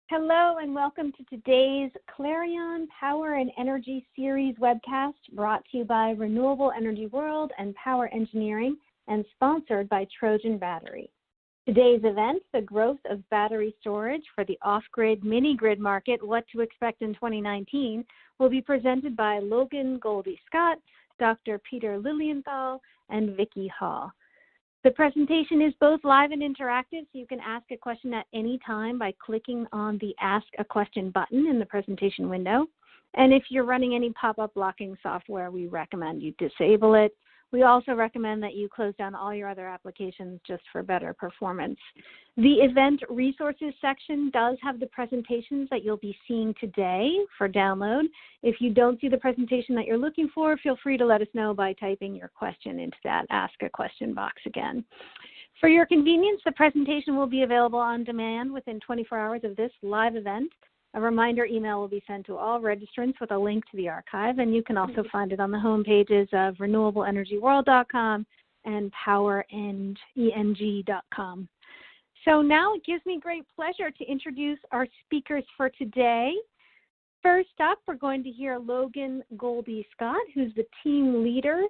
Hello and welcome to today's Clarion Power and Energy Series webcast brought to you by Renewable Energy World and Power Engineering and sponsored by Trojan Battery. Today's event, the growth of battery storage for the off-grid mini-grid market, what to expect in 2019, will be presented by Logan Goldie Scott, Dr. Peter Lilienthal, and Vicki Hall. The presentation is both live and interactive, so you can ask a question at any time by clicking on the Ask a Question button in the presentation window. And if you're running any pop-up blocking software, we recommend you disable it. We also recommend that you close down all your other applications just for better performance. The event resources section does have the presentations that you'll be seeing today for download. If you don't see the presentation that you're looking for, feel free to let us know by typing your question into that Ask a Question box again. For your convenience, the presentation will be available on demand within 24 hours of this live event. A reminder email will be sent to all registrants with a link to the archive, and you can also find it on the home pages of renewableenergyworld.com and powereng.com. So now it gives me great pleasure to introduce our speakers for today. First up, we're going to hear Logan Goldie Scott, who's the team leader,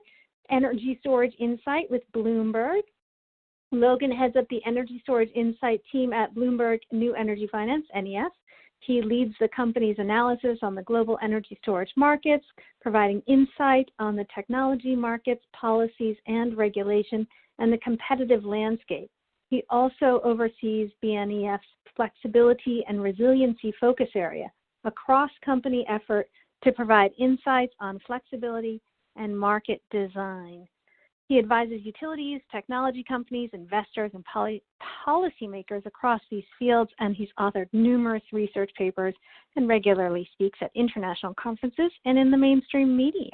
Energy Storage Insight with Bloomberg. Logan heads up the Energy Storage Insight team at Bloomberg New Energy Finance, NEF. He leads the company's analysis on the global energy storage markets, providing insight on the technology markets, policies, and regulation, and the competitive landscape. He also oversees BNEF's flexibility and resiliency focus area, a cross-company effort to provide insights on flexibility and market design. He advises utilities, technology companies, investors, and policymakers across these fields, and he's authored numerous research papers and regularly speaks at international conferences and in the mainstream media.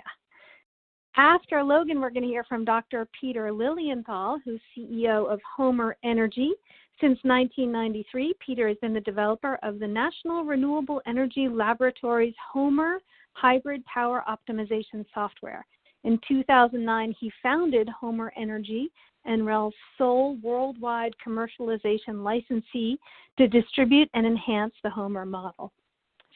After Logan, we're going to hear from Dr. Peter Lilienthal, who's CEO of Homer Energy. Since 1993, Peter has been the developer of the National Renewable Energy Laboratory's Homer Hybrid Power Optimization software. In 2009, he founded Homer Energy, NREL's sole worldwide commercialization licensee to distribute and enhance the Homer model.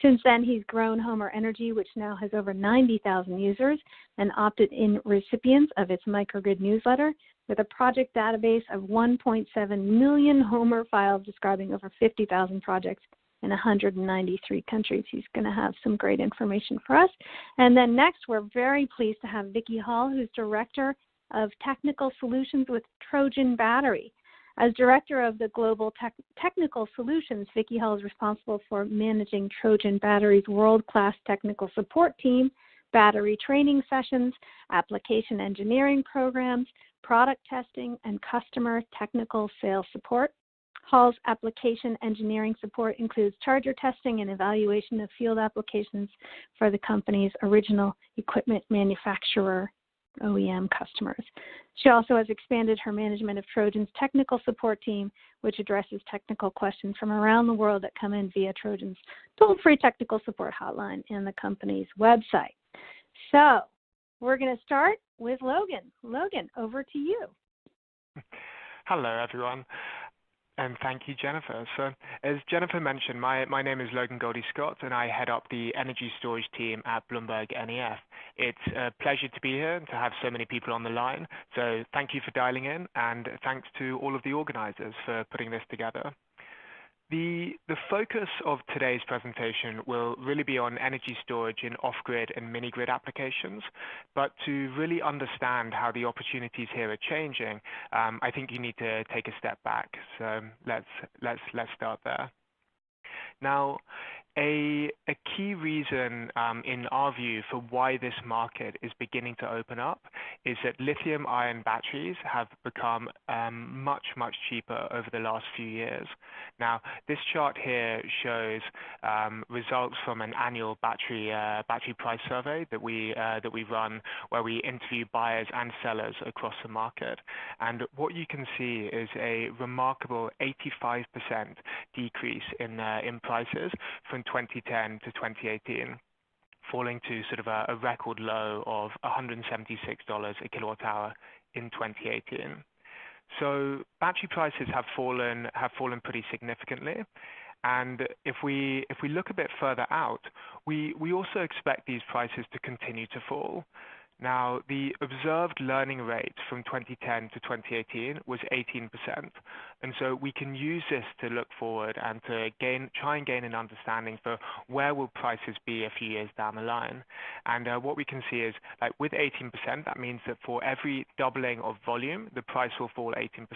Since then, he's grown Homer Energy, which now has over 90,000 users and opted-in recipients of its microgrid newsletter, with a project database of 1.7 million Homer files describing over 50,000 projects in 193 countries. He's going to have some great information for us. And then next, we're very pleased to have Vicki Hall, who's Director of Technical Solutions with Trojan Battery. As Director of the Global Technical Solutions, Vicki Hall is responsible for managing Trojan Battery's world-class technical support team, battery training sessions, application engineering programs, product testing, and customer technical sales support. Hall's application engineering support includes charger testing and evaluation of field applications for the company's original equipment manufacturer OEM customers. She also has expanded her management of Trojan's technical support team, which addresses technical questions from around the world that come in via Trojan's toll-free technical support hotline and the company's website. So we're going to start with Logan. Logan, over to you. Hello, everyone. And thank you, Jennifer. So as Jennifer mentioned, my name is Logan Goldie Scott, and I head up the energy storage team at Bloomberg NEF. It's a pleasure to be here and to have so many people on the line. So thank you for dialing in, and thanks to all of the organizers for putting this together. The focus of today's presentation will really be on energy storage in off-grid and mini-grid applications, but to really understand how the opportunities here are changing, I think you need to take a step back. So let's start there. Now, a key reason in our view for why this market is beginning to open up is that lithium-ion batteries have become much cheaper over the last few years. Now, this chart here shows results from an annual battery price survey that we run, where we interview buyers and sellers across the market. And what you can see is a remarkable 85% decrease in prices from 2010 to 2018, falling to sort of a record low of $176 a kilowatt hour in 2018. So battery prices have fallen pretty significantly, And if we look a bit further out, we also expect these prices to continue to fall. Now, the observed learning rate from 2010 to 2018 was 18%. And so we can use this to look forward and to try and gain an understanding for where will prices be a few years down the line. And what we can see is, like with 18%, that means that for every doubling of volume, the price will fall 18%.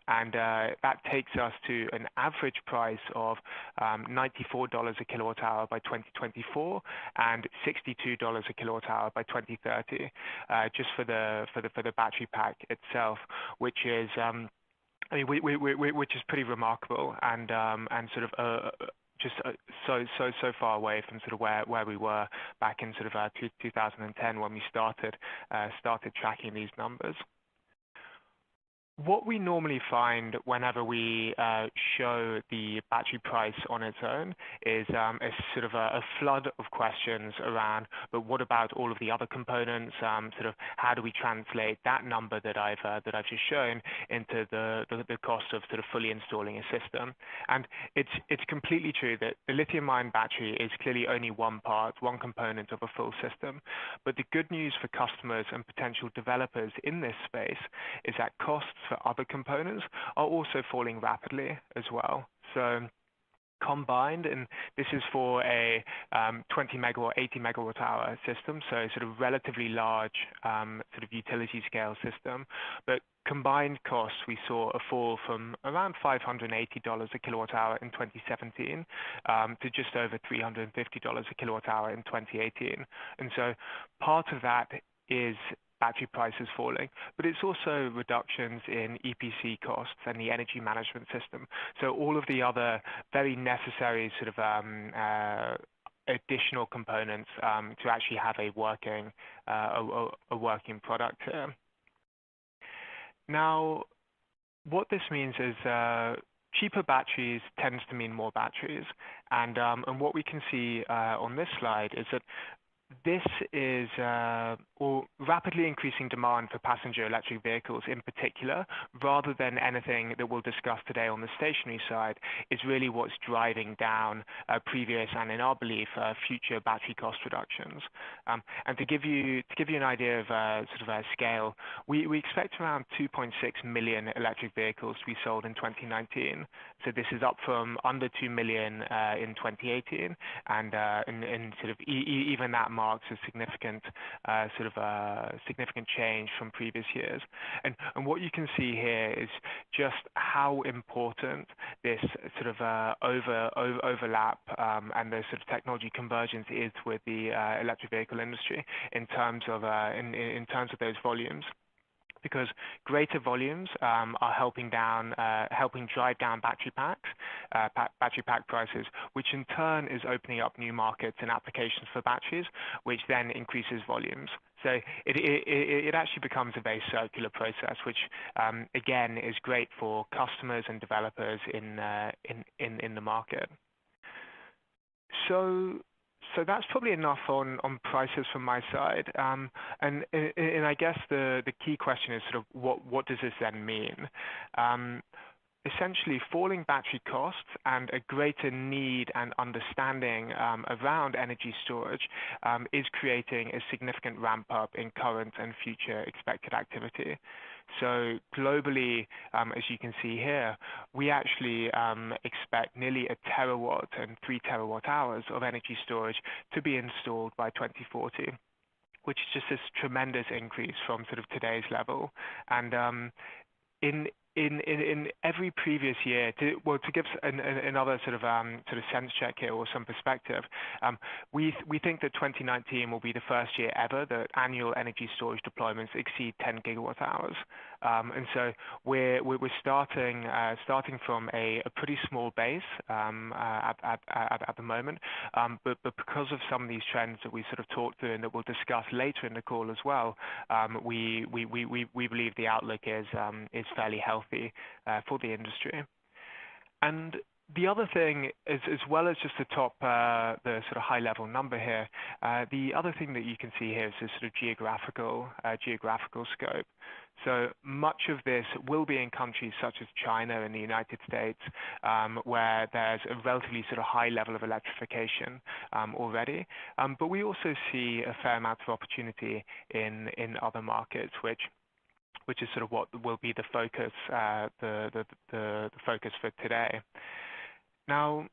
And that takes us to an average price of $94 a kilowatt hour by 2024 and $62 a kilowatt hour by 2030, just for the battery pack itself, which is which is pretty remarkable and sort of just so far away from sort of where we were back in sort of 2010 when we started tracking these numbers. What we normally find whenever we show the battery price on its own is sort of a flood of questions around, but what about all of the other components? Sort of how do we translate that number that I've just shown into the cost of sort of fully installing a system? And it's completely true that the lithium-ion battery is clearly only one component of a full system. But the good news for customers and potential developers in this space is that costs for other components are also falling rapidly as well. So combined, and this is for a 20 megawatt, 80 megawatt hour system, so sort of relatively large sort of utility scale system. But combined costs, we saw a fall from around $580 a kilowatt hour in 2017 to just over $350 a kilowatt hour in 2018. And so part of that is battery prices falling, but it's also reductions in EPC costs and the energy management system. So all of the other very necessary sort of additional components to actually have a working product here. Now, what this means is cheaper batteries tends to mean more batteries, and what we can see on this slide is that this is rapidly increasing demand for passenger electric vehicles in particular, rather than anything that we'll discuss today on the stationary side, is really what's driving down previous and, in our belief, future battery cost reductions. And to give you an idea of sort of a scale, we expect around 2.6 million electric vehicles to be sold in 2019. So this is up from under 2 million in 2018, and sort of even that marks a significant significant change from previous years. And what you can see here is just how important this sort of overlap and the sort of technology convergence is with the electric vehicle industry in terms of those volumes. Because greater volumes are helping drive down battery pack prices, which in turn is opening up new markets and applications for batteries, which then increases volumes. So it actually becomes a very circular process, which again is great for customers and developers in the market. So that's probably enough on prices from my side. And I guess the key question is sort of what does this then mean? Essentially, falling battery costs and a greater need and understanding around energy storage is creating a significant ramp up in current and future expected activity. So globally, as you can see here, we actually expect nearly 1 terawatt and 3 terawatt hours of energy storage to be installed by 2040, which is just this tremendous increase from sort of today's level. And in every previous year, to give another sort of sense check here or some perspective, we think that 2019 will be the first year ever that annual energy storage deployments exceed 10 gigawatt hours, and so we're starting from a pretty small base at the moment, but because of some of these trends that we sort of talked through and that we'll discuss later in the call as well, we believe the outlook is fairly healthy for the industry. And The other thing is, as well as just the the sort of high-level number here, the other thing that you can see here is this sort of geographical scope. So much of this will be in countries such as China and the United States, where there's a relatively sort of high level of electrification already. But we also see a fair amount of opportunity in other markets, which is sort of what will be the focus, the focus for today. Now,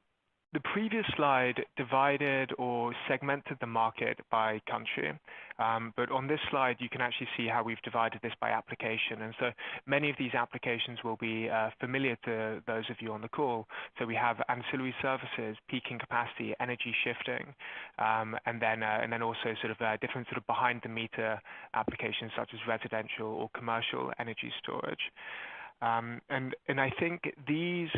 the previous slide divided or segmented the market by country, but on this slide you can actually see how we've divided this by application. And so many of these applications will be familiar to those of you on the call. So we have ancillary services, peaking capacity, energy shifting, and then also sort of different sort of behind the meter applications such as residential or commercial energy storage. And I think these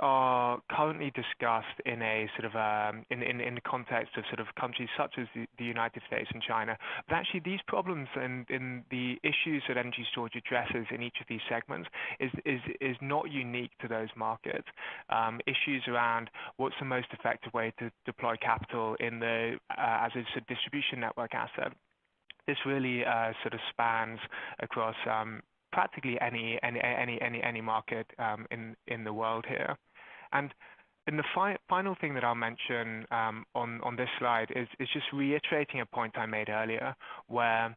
are currently discussed in a sort of in the context of sort of countries such as the United States and China. But actually, these problems and in the issues that energy storage addresses in each of these segments is not unique to those markets. Issues around what's the most effective way to deploy capital in the as a sort of distribution network asset. This really sort of spans across practically any market in the world here. And the final thing that I'll mention on this slide is just reiterating a point I made earlier, where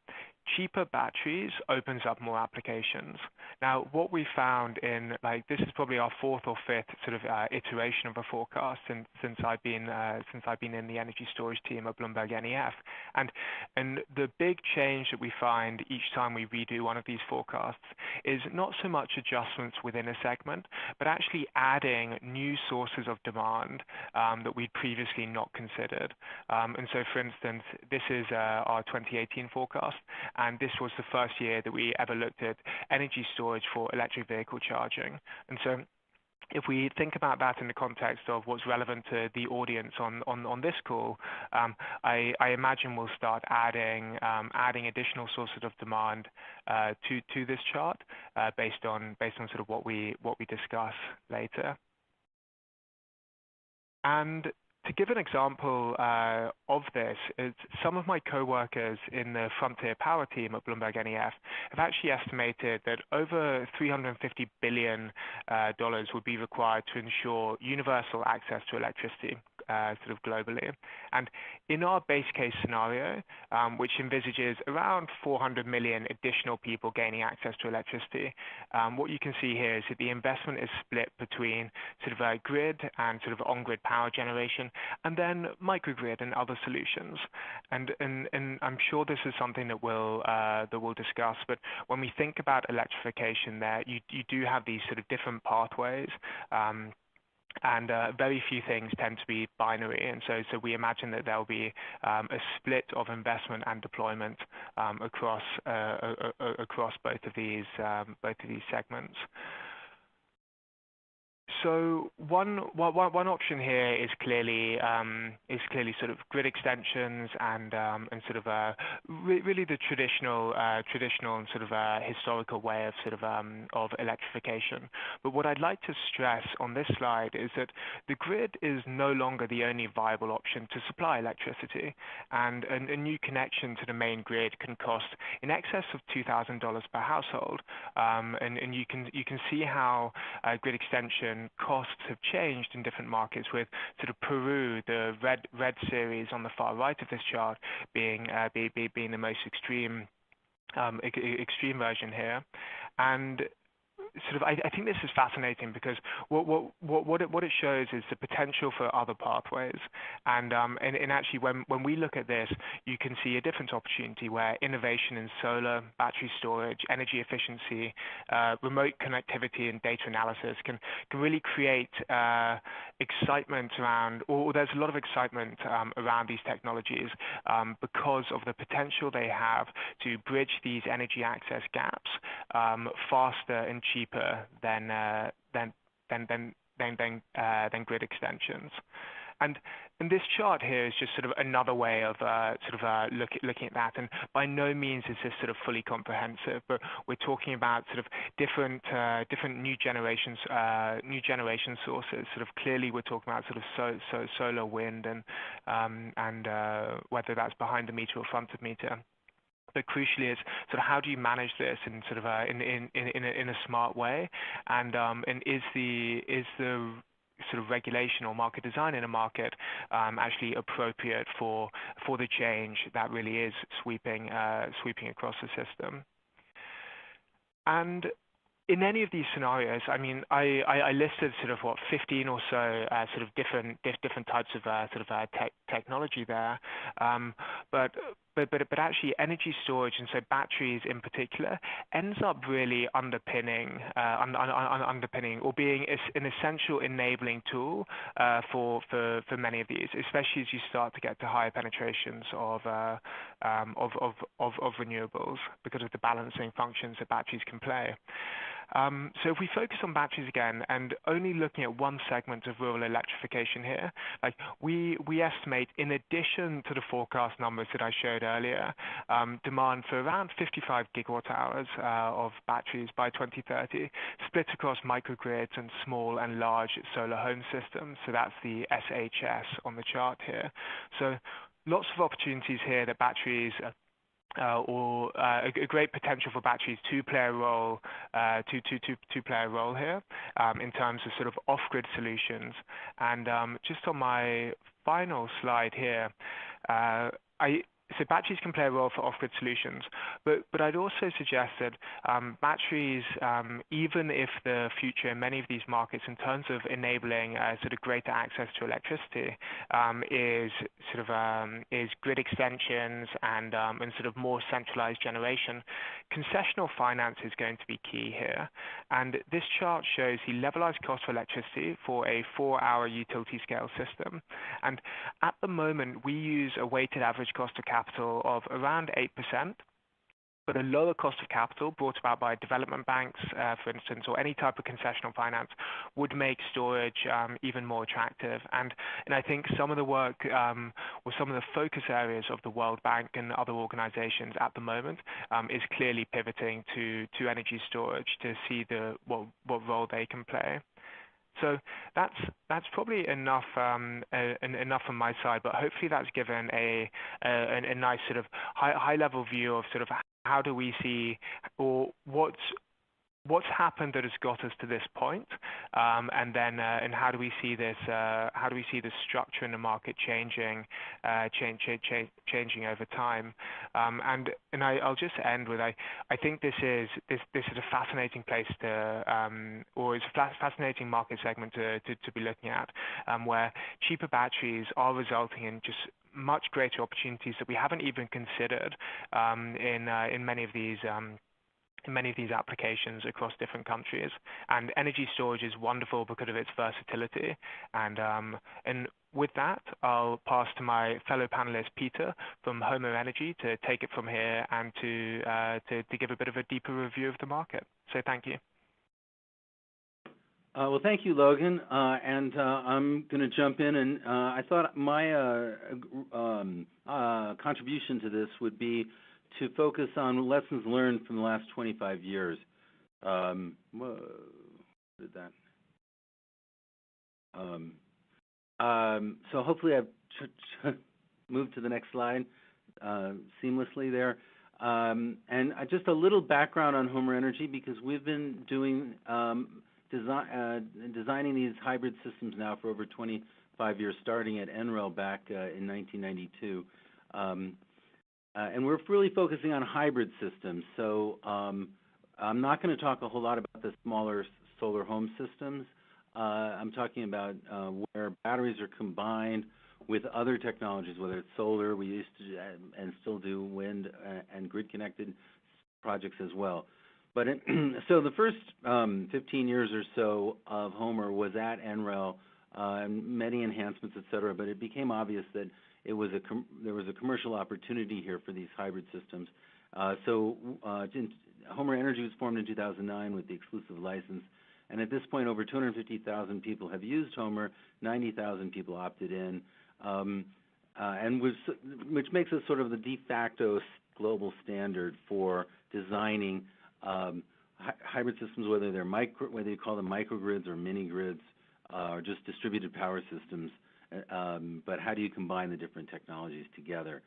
cheaper batteries opens up more applications. Now, what we found this is probably our fourth or fifth sort of iteration of a forecast since I've been in the energy storage team at Bloomberg NEF, and the big change that we find each time we redo one of these forecasts is not so much adjustments within a segment, but actually adding new sources of demand that we'd previously not considered. And so, for instance, this is our 2018 forecast. And this was the first year that we ever looked at energy storage for electric vehicle charging. And so if we think about that in the context of what's relevant to the audience on this call, I imagine we'll start adding additional sources of demand to this chart based on sort of what we discuss later. And to give an example of this, some of my co-workers in the Frontier Power team at Bloomberg NEF have actually estimated that over $350 billion would be required to ensure universal access to electricity sort of globally. And in our base case scenario, which envisages around 400 million additional people gaining access to electricity, what you can see here is that the investment is split between sort of a grid and sort of on-grid power generation, and then microgrid and other solutions. And I'm sure this is something that we'll discuss. But when we think about electrification, there you do have these sort of different pathways. And very few things tend to be binary, and so we imagine that there will be a split of investment and deployment across both of these segments. So one option here is clearly sort of grid extensions and sort of really the traditional and sort of historical way of electrification. But what I'd like to stress on this slide is that the grid is no longer the only viable option to supply electricity, and a new connection to the main grid can cost in excess of $2,000 per household. And you can see how grid extension costs have changed in different markets, with sort of Peru, the red series on the far right of this chart, being the most extreme version here. And sort of, I think this is fascinating because what it shows is the potential for other pathways, and actually when we look at this, you can see a different opportunity where innovation in solar, battery storage, energy efficiency, remote connectivity, and data analysis can really create excitement around, or there's a lot of excitement around these technologies because of the potential they have to bridge these energy access gaps faster and cheaper than grid extensions. And this chart here is just sort of another way of looking at that. And by no means is this sort of fully comprehensive, but we're talking about sort of different new generation sources. Sort of clearly, we're talking about sort of solar, wind, and whether that's behind the meter or front of meter. But crucially, is sort of how do you manage this in sort of in a smart way, and is the sort of regulation or market design in a market actually appropriate for the change that really is sweeping across the system. And in any of these scenarios, I mean, I listed sort of 15 or so sort of different types of technology there, but actually energy storage, and so batteries in particular, ends up really underpinning or being an essential enabling tool for many of these, especially as you start to get to higher penetrations of renewables because of the balancing functions that batteries can play. So if we focus on batteries again and only looking at one segment of rural electrification here, like we estimate, in addition to the forecast numbers that I showed earlier, demand for around 55 gigawatt hours of batteries by 2030, split across microgrids and small and large solar home systems. So that's the SHS on the chart here. So lots of opportunities here that batteries or a great potential for batteries to play a role, to play a role here in terms of sort of off-grid solutions. And just on my final slide here, so batteries can play a role for off-grid solutions, but I'd also suggest that batteries, even if the future in many of these markets in terms of enabling sort of greater access to electricity is grid extensions and sort of more centralized generation, concessional finance is going to be key here. And this chart shows the levelized cost for electricity for a 4-hour utility scale system. And at the moment, we use a weighted average cost of capital of around 8%, but a lower cost of capital brought about by development banks, for instance, or any type of concessional finance would make storage even more attractive. And I think some of the work or some of the focus areas of the World Bank and other organizations at the moment is clearly pivoting to energy storage to see what role they can play. So that's probably enough from my side, but hopefully that's given a nice sort of high level view of sort of how do we see or what's happened that has got us to this point, and then and how do we see this structure in the market changing over time, and I'll just end with I think this is a fascinating place or it's a fascinating market segment to be looking at, where cheaper batteries are resulting in just much greater opportunities that we haven't even considered in many of these applications across different countries. And energy storage is wonderful because of its versatility. And with that, I'll pass to my fellow panelist, Peter, from Homer Energy, to take it from here and to give a bit of a deeper review of the market. So thank you. Well, thank you, Logan. And I'm going to jump in. And I thought my contribution to this would be to focus on lessons learned from the last 25 years. Whoa, did that? So hopefully I've moved to the next slide seamlessly there. And just a little background on Homer Energy, because we've been doing designing these hybrid systems now for over 25 years, starting at NREL back in 1992. And we're really focusing on hybrid systems. So I'm not going to talk a whole lot about the smaller solar home systems. I'm talking about where batteries are combined with other technologies, whether it's solar, we used to and still do wind and grid-connected projects as well. But so the first 15 years or so of Homer was at NREL, and many enhancements, et cetera, but it became obvious that there was a commercial opportunity here for these hybrid systems. So Homer Energy was formed in 2009 with the exclusive license And at this point, over 250,000 people have used Homer, 90,000 people opted in, and which makes it sort of the de facto global standard for designing hybrid systems, whether you call them microgrids or mini grids, or just distributed power systems. But how do you combine the different technologies together?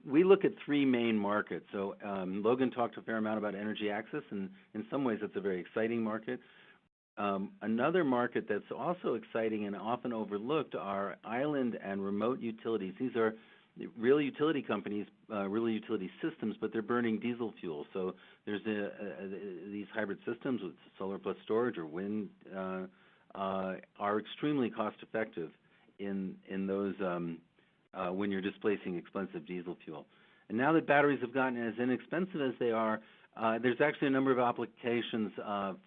We look at three main markets. So Logan talked a fair amount about energy access, and in some ways that's a very exciting market. Another market that's also exciting and often overlooked are island and remote utilities. These are real utility companies, real utility systems, but they're burning diesel fuel. So there's these hybrid systems with solar plus storage or wind are extremely cost effective in those when you're displacing expensive diesel fuel. And now that batteries have gotten as inexpensive as they are, there's actually a number of applications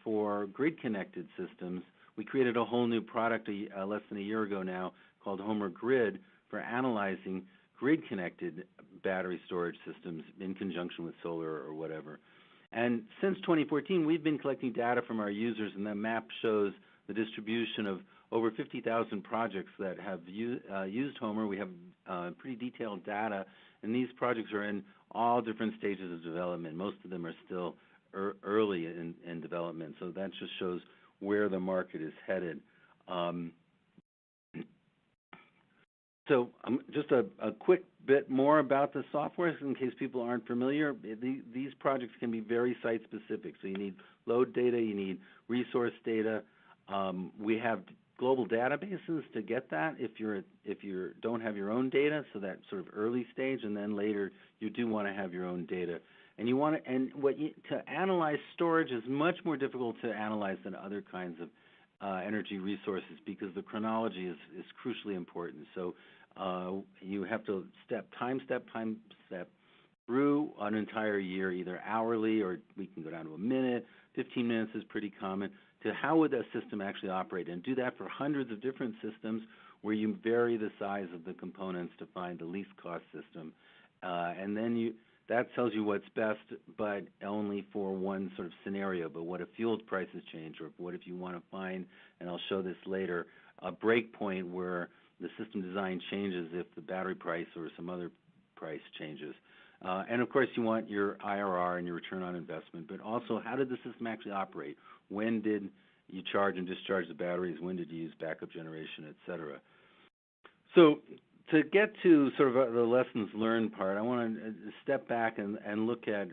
for grid-connected systems. We created a whole new product less than a year ago now called Homer Grid for analyzing grid-connected battery storage systems in conjunction with solar or whatever. And since 2014, we've been collecting data from our users, and that map shows the distribution of over 50,000 projects that have used Homer. We have pretty detailed data, and these projects are in all different stages of development. Most of them are still early in development, so that just shows where the market is headed. So just a quick bit more about the software in case people aren't familiar. These projects can be very site-specific, so you need load data, you need resource data. We have global databases to get that if you don't have your own data, so that sort of early stage, and then later you do want to have your own data. And to analyze storage is much more difficult to analyze than other kinds of energy resources because the chronology is crucially important. So you have to time step through an entire year, either hourly or we can go down to a minute. 15 minutes is pretty common, to how would that system actually operate, and do that for hundreds of different systems where you vary the size of the components to find the least cost system. And then that tells you what's best, but only for one sort of scenario. But what if fuel prices change, or what if you want to find, and I'll show this later, a break point where the system design changes if the battery price or some other price changes. And of course you want your IRR and your return on investment, but also how did the system actually operate? When did you charge and discharge the batteries? When did you use backup generation, et cetera? So to get to sort of the lessons learned part, I want to step back and look at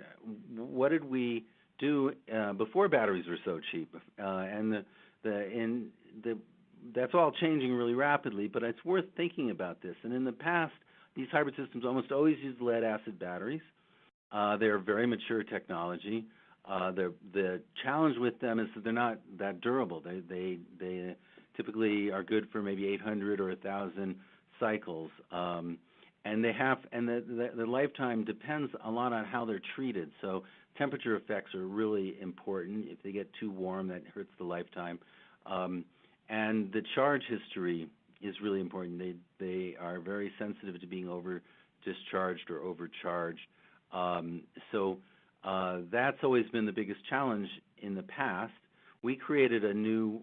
what did we do before batteries were so cheap, and that's all changing really rapidly. But it's worth thinking about this. And in the past, these hybrid systems almost always use lead-acid batteries. They're very mature technology. The challenge with them is that they're not that durable. They typically are good for maybe 800 or 1,000 cycles, and the lifetime depends a lot on how they're treated. So temperature effects are really important. If they get too warm, that hurts the lifetime. And the charge history is really important. They are very sensitive to being over-discharged or overcharged. So that's always been the biggest challenge in the past. We created a new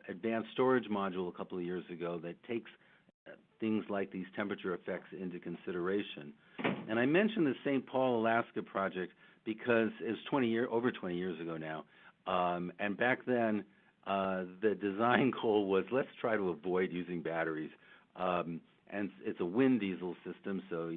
advanced storage module a couple of years ago that takes things like these temperature effects into consideration. And I mentioned the St. Paul, Alaska project because it was over 20 years ago now. And back then, the design goal was let's try to avoid using batteries. And it's a wind diesel system, so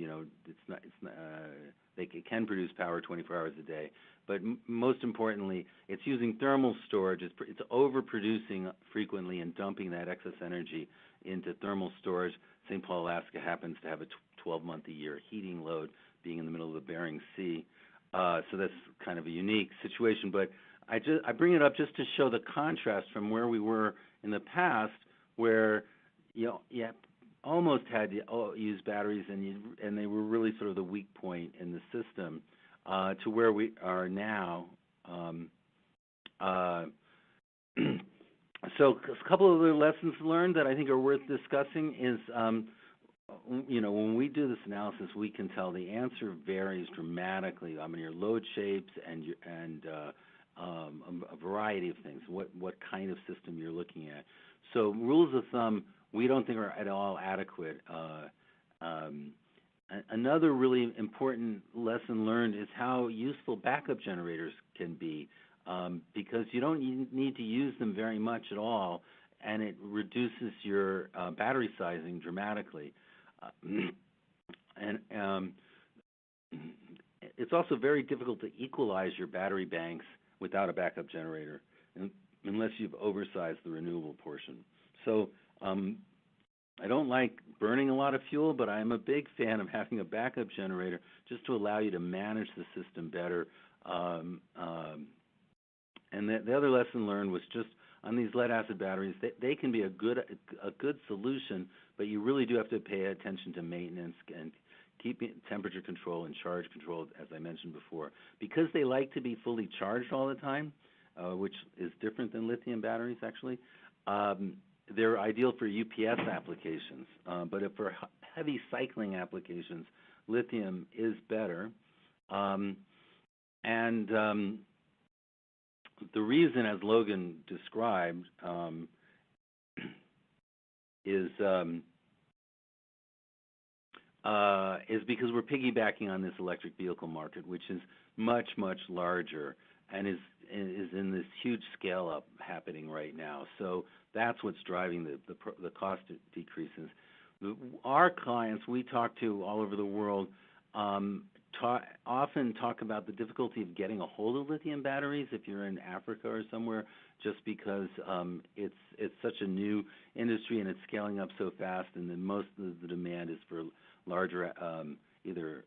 it can produce power 24 hours a day. But most importantly, it's using thermal storage. It's overproducing frequently and dumping that excess energy into thermal storage. St. Paul, Alaska happens to have a 12-month-a-year heating load, being in the middle of the Bering Sea. So that's kind of a unique situation. But I bring it up just to show the contrast from where we were in the past, where you almost had to use batteries, and they were really sort of the weak point in the system, to where we are now. So a couple of the lessons learned that I think are worth discussing is, when we do this analysis, we can tell the answer varies dramatically. I mean, your load shapes and a variety of things, what kind of system you're looking at. So rules of thumb we don't think are at all adequate. Another really important lesson learned is how useful backup generators can be, because you don't need to use them very much at all, and it reduces your battery sizing dramatically. And it's also very difficult to equalize your battery banks without a backup generator, unless you've oversized the renewable portion. So I don't like burning a lot of fuel, but I'm a big fan of having a backup generator just to allow you to manage the system better. And the other lesson learned was just on these lead-acid batteries, they can be a good solution, but you really do have to pay attention to maintenance and keeping temperature control and charge control, as I mentioned before. Because they like to be fully charged all the time, which is different than lithium batteries actually, they're ideal for UPS applications, but for heavy cycling applications, lithium is better. The reason, as Logan described, is because we're piggybacking on this electric vehicle market, which is much, much larger and is in this huge scale up happening right now. So that's what's driving the cost decreases. Our clients we talk to all over the world often talk about the difficulty of getting a hold of lithium batteries if you're in Africa or somewhere, just because it's such a new industry and it's scaling up so fast, and then most of the demand is for larger, either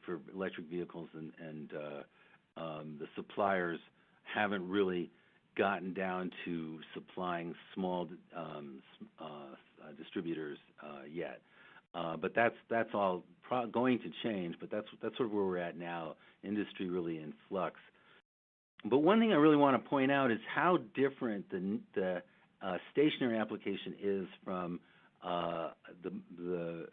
for electric vehicles, and the suppliers haven't really gotten down to supplying small distributors yet. But that's all going to change, but that's sort of where we're at now, industry really in flux. But one thing I really want to point out is how different the stationary application is from the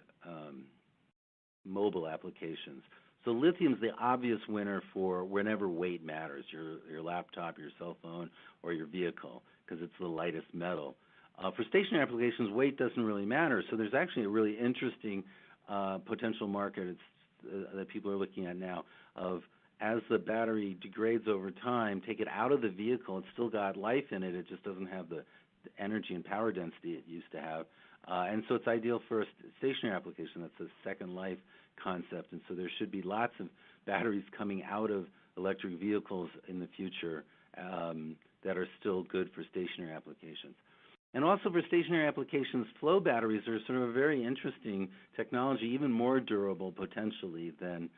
mobile applications. So lithium is the obvious winner for whenever weight matters, your laptop, your cell phone, or your vehicle, because it's the lightest metal. For stationary applications, weight doesn't really matter, so there's actually a really interesting potential market that people are looking at now of, as the battery degrades over time, take it out of the vehicle, it's still got life in it, it just doesn't have the energy and power density it used to have. And so it's ideal for a stationary application. That's a second life concept, and so there should be lots of batteries coming out of electric vehicles in the future that are still good for stationary applications. And also for stationary applications, flow batteries are sort of a very interesting technology, even more durable potentially than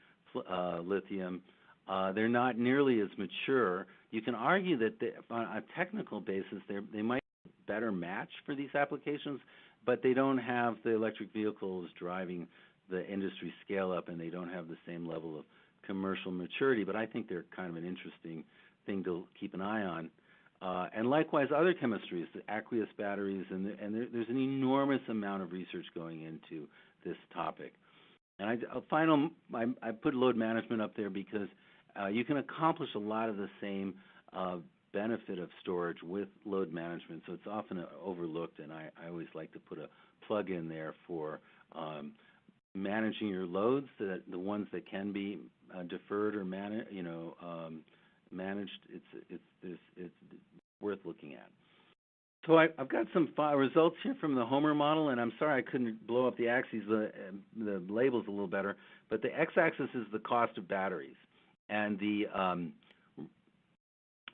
lithium. They're not nearly as mature. You can argue that on a technical basis, they might be a better match for these applications, but they don't have the electric vehicles driving the industry scale up, and they don't have the same level of commercial maturity. But I think they're kind of an interesting thing to keep an eye on. And likewise, other chemistries, the aqueous batteries, and there's an enormous amount of research going into this topic. And I put load management up there because you can accomplish a lot of the same benefit of storage with load management, so it's often overlooked, and I always like to put a plug in there for managing your loads, the ones that can be deferred or managed. It's worth looking at. So I've got some results here from the Homer model, and I'm sorry I couldn't blow up the axes, the labels a little better, but the x-axis is the cost of batteries, and the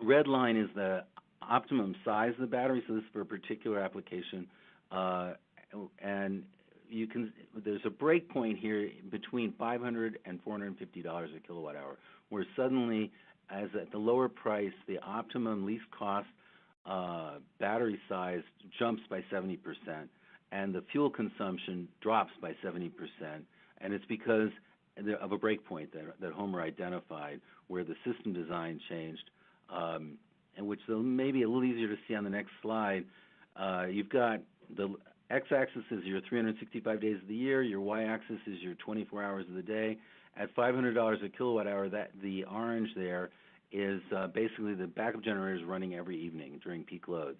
red line is the optimum size of the battery, so this is for a particular application, and there's a break point here between $500 and $450 a kilowatt hour, where suddenly, as at the lower price, the optimum least cost battery size jumps by 70%, and the fuel consumption drops by 70%, and it's because of a break point that Homer identified, where the system design changed, and which may be a little easier to see on the next slide. You've got the x-axis is your 365 days of the year, your y-axis is your 24 hours of the day. At $500 a kilowatt hour, that the orange there is basically the backup generator is running every evening during peak loads.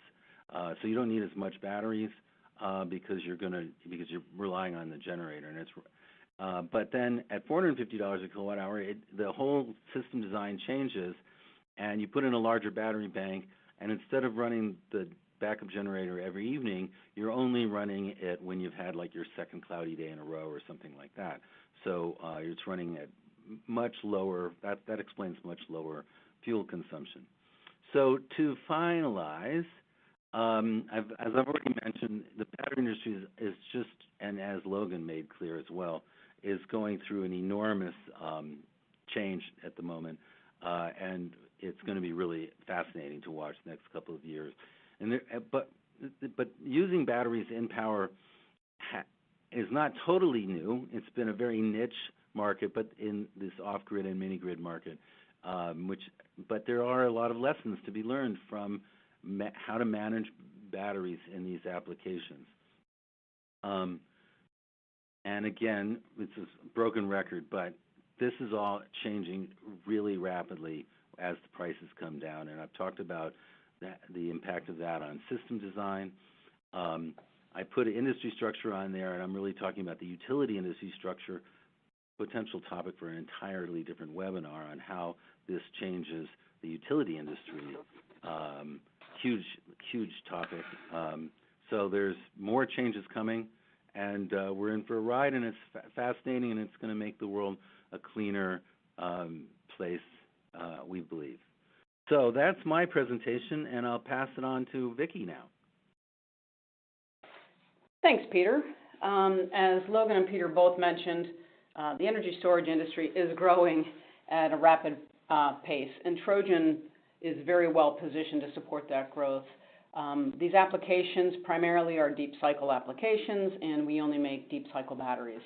So you don't need as much batteries because you're relying on the generator, and it's but then at $450 a kilowatt hour, the whole system design changes, and you put in a larger battery bank, and instead of running the backup generator every evening, you're only running it when you've had like your second cloudy day in a row or something like that. So it's running at much lower, that explains much lower fuel consumption. So to finalize, as I've already mentioned, the battery industry is just, and as Logan made clear as well, is going through an enormous change at the moment, and it's going to be really fascinating to watch the next couple of years. And but using batteries in power is not totally new. It's been a very niche market, but in this off-grid and mini-grid market, but there are a lot of lessons to be learned from how to manage batteries in these applications. And again, it's a broken record, but this is all changing really rapidly as the prices come down. And I've talked about the impact of that on system design. I put an industry structure on there, and I'm really talking about the utility industry structure, potential topic for an entirely different webinar on how this changes the utility industry. Huge topic. So there's more changes coming, and we're in for a ride, and it's fascinating, and it's going to make the world a cleaner place, we believe. So that's my presentation, and I'll pass it on to Vicki now. Thanks, Peter. As Logan and Peter both mentioned, the energy storage industry is growing at a rapid pace, and Trojan is very well positioned to support that growth. These applications primarily are deep cycle applications, and we only make deep cycle batteries.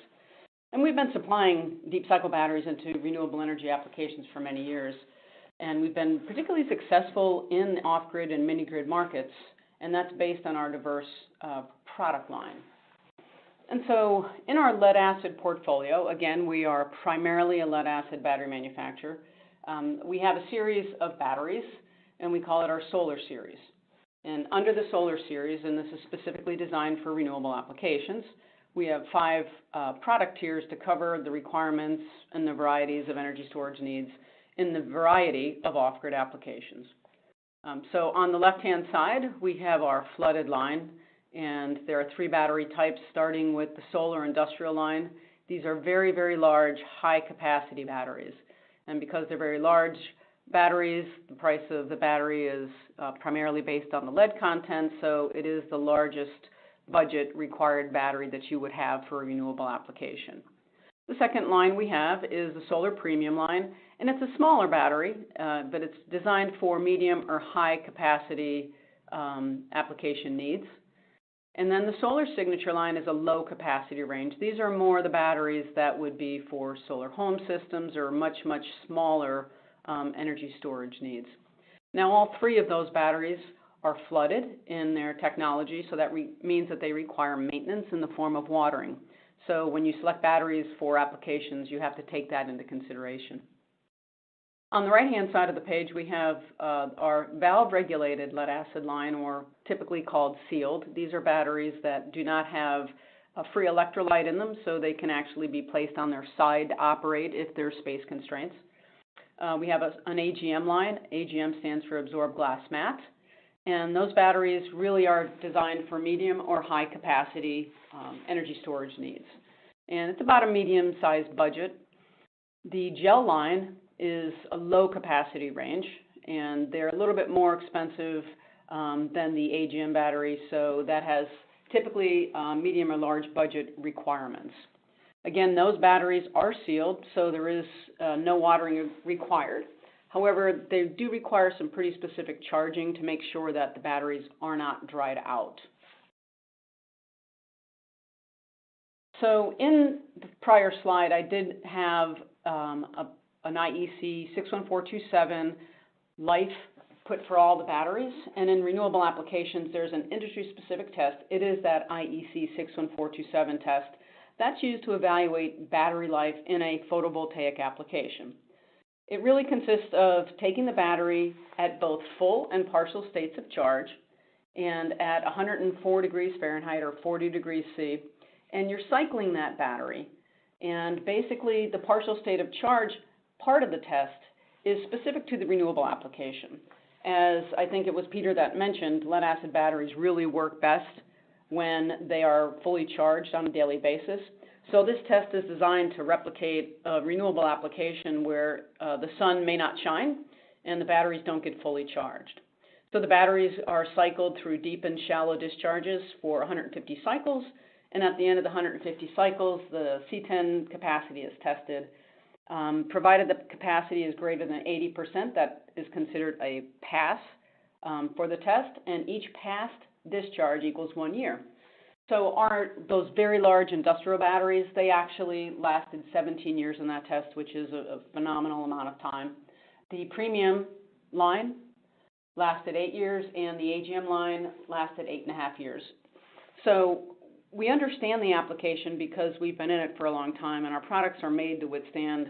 And we've been supplying deep cycle batteries into renewable energy applications for many years, and we've been particularly successful in off-grid and mini-grid markets, and that's based on our diverse product line. And so in our lead-acid portfolio, again, we are primarily a lead-acid battery manufacturer. We have a series of batteries, and we call it our solar series. And under the solar series, and this is specifically designed for renewable applications, we have 5 product tiers to cover the requirements and the varieties of energy storage needs in the variety of off-grid applications. So on the left-hand side, we have our flooded line, and there are 3 battery types, starting with the solar industrial line. These are very, very large, high-capacity batteries. And because they're very large batteries, the price of the battery is primarily based on the lead content, so it is the largest budget required battery that you would have for a renewable application. The second line we have is the solar premium line, and it's a smaller battery, but it's designed for medium or high capacity application needs. And then the solar signature line is a low capacity range. These are more the batteries that would be for solar home systems or much, much smaller energy storage needs. Now, all 3 of those batteries are flooded in their technology, so that means that they require maintenance in the form of watering. So when you select batteries for applications, you have to take that into consideration. On the right-hand side of the page, we have our valve-regulated lead-acid line, or typically called sealed. These are batteries that do not have a free electrolyte in them, so they can actually be placed on their side to operate if there's space constraints. We have an AGM line. AGM stands for absorbed glass mat. And those batteries really are designed for medium or high capacity energy storage needs. And it's about a medium-sized budget. The gel line is a low capacity range, and they're a little bit more expensive than the AGM battery, so that has typically medium or large budget requirements. Again, those batteries are sealed, so there is no watering required. However, they do require some pretty specific charging to make sure that the batteries are not dried out. So in the prior slide, I did have an IEC 61427 life put for all the batteries, and in renewable applications, there's an industry-specific test. It is that IEC 61427 test. That's used to evaluate battery life in a photovoltaic application. It really consists of taking the battery at both full and partial states of charge and at 104 degrees Fahrenheit or 40 degrees C, and you're cycling that battery. And basically, the partial state of charge part of the test is specific to the renewable application. As I think it was Peter that mentioned, lead-acid batteries really work best when they are fully charged on a daily basis. So this test is designed to replicate a renewable application where the sun may not shine and the batteries don't get fully charged. So the batteries are cycled through deep and shallow discharges for 150 cycles, and at the end of the 150 cycles, the C10 capacity is tested. Provided the capacity is greater than 80%, that is considered a pass for the test, and each passed discharge equals 1 year. So those very large industrial batteries, they actually lasted 17 years in that test, which is a phenomenal amount of time. The premium line lasted 8 years, and the AGM line lasted 8.5 years. So we understand the application because we've been in it for a long time, and our products are made to withstand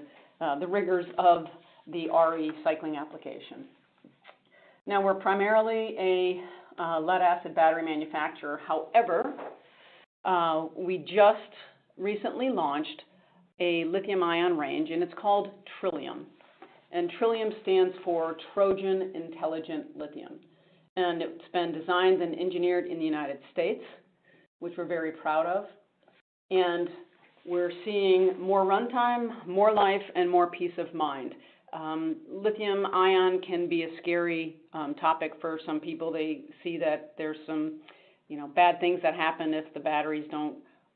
the rigors of the RE cycling application. Now, we're primarily a lead-acid battery manufacturer. However, we just recently launched a lithium-ion range, and it's called Trillium. And Trillium stands for Trojan Intelligent Lithium. And it's been designed and engineered in the United States, which we're very proud of. And we're seeing more runtime, more life, and more peace of mind. Lithium-ion can be a scary topic for some people. They see that there's some bad things that happen if the batteries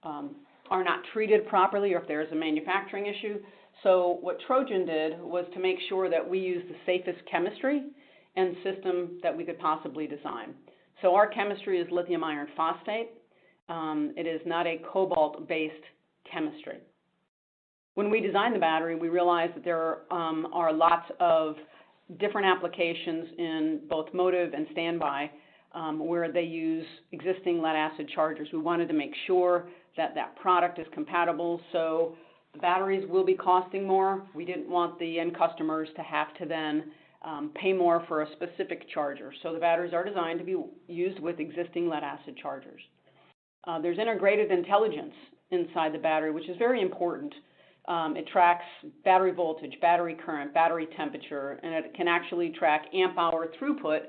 are not treated properly or if there's a manufacturing issue. So what Trojan did was to make sure that we use the safest chemistry and system that we could possibly design. So our chemistry is lithium iron phosphate. It is not a cobalt-based chemistry. When we designed the battery, we realized that there are lots of different applications in both motive and standby where they use existing lead-acid chargers. We wanted to make sure that that product is compatible, so the batteries will be costing more. We didn't want the end customers to have to then pay more for a specific charger. So the batteries are designed to be used with existing lead-acid chargers. There's integrated intelligence inside the battery, which is very important. It tracks battery voltage, battery current, battery temperature, and it can actually track amp-hour throughput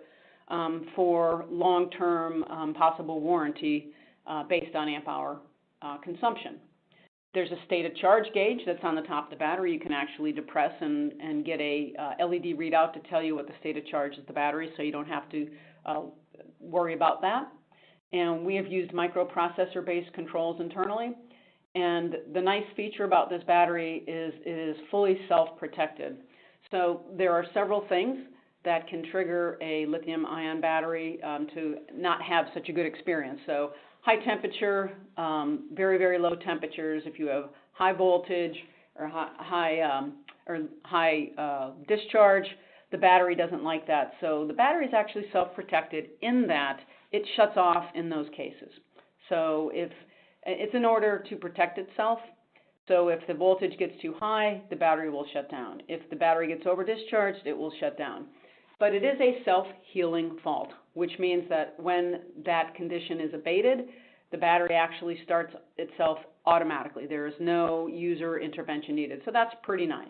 for long-term possible warranty based on amp-hour consumption. There's a state of charge gauge that's on the top of the battery. You can actually depress and get a LED readout to tell you what the state of charge is of the battery, so you don't have to worry about that. And we have used microprocessor-based controls internally. And the nice feature about this battery is it is fully self-protected. So there are several things that can trigger a lithium-ion battery to not have such a good experience. So high temperature, very, very low temperatures. If you have high voltage or high discharge, the battery doesn't like that. So the battery is actually self-protected in that it shuts off in those cases. So if it's in order to protect itself. So if the voltage gets too high, the battery will shut down. If the battery gets over-discharged, it will shut down. But it is a self-healing fault, which means that when that condition is abated, the battery actually starts itself automatically. There is no user intervention needed. So that's pretty nice.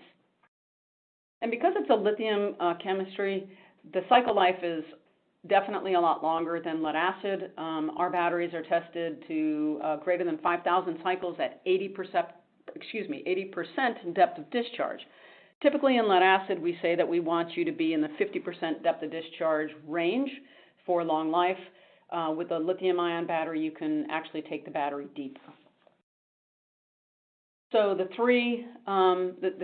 And because it's a lithium chemistry, the cycle life is definitely a lot longer than lead acid. Our batteries are tested to greater than 5,000 cycles at 80% depth of discharge. Typically in lead acid, we say that we want you to be in the 50% depth of discharge range for long life. With a lithium-ion battery, you can actually take the battery deeper. So the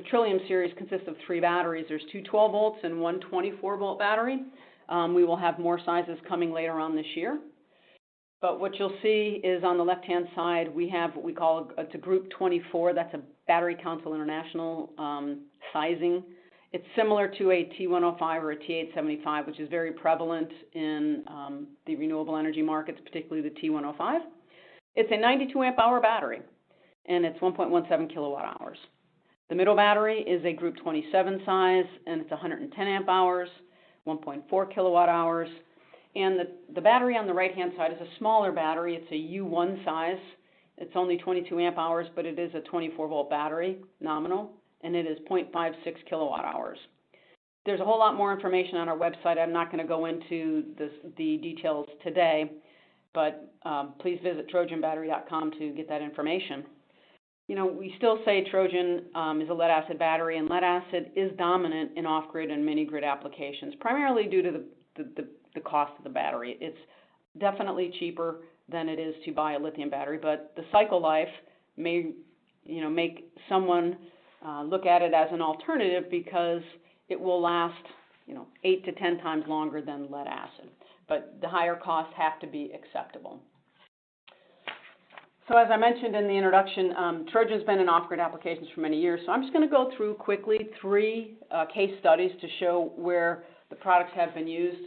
Trillium series consists of 3 batteries. There's 2 12 volts and 1 24-volt battery. We will have more sizes coming later on this year. But what you'll see is on the left-hand side, we have what we call it's a Group 24. That's a Battery Council International sizing. It's similar to a T105 or a T875, which is very prevalent in the renewable energy markets, particularly the T105. It's a 92 amp hour battery, and it's 1.17 kilowatt hours. The middle battery is a group 27 size, and it's 110 amp hours, 1.4 kilowatt hours. And the battery on the right-hand side is a smaller battery. It's a U1 size. It's only 22 amp hours, but it is a 24-volt battery, nominal, and it is 0.56 kilowatt hours. There's a whole lot more information on our website. I'm not going to go into the details today, but please visit trojanbattery.com to get that information. You know, we still say Trojan is a lead-acid battery, and lead-acid is dominant in off-grid and mini-grid applications, primarily due to the cost of the battery. It's definitely cheaper than it is to buy a lithium battery, but the cycle life may, make someone look at it as an alternative because it will last, 8 to 10 times longer than lead acid. But the higher costs have to be acceptable. So as I mentioned in the introduction, Trojan's been in off-grid applications for many years. So I'm just going to go through quickly 3 case studies to show where the products have been used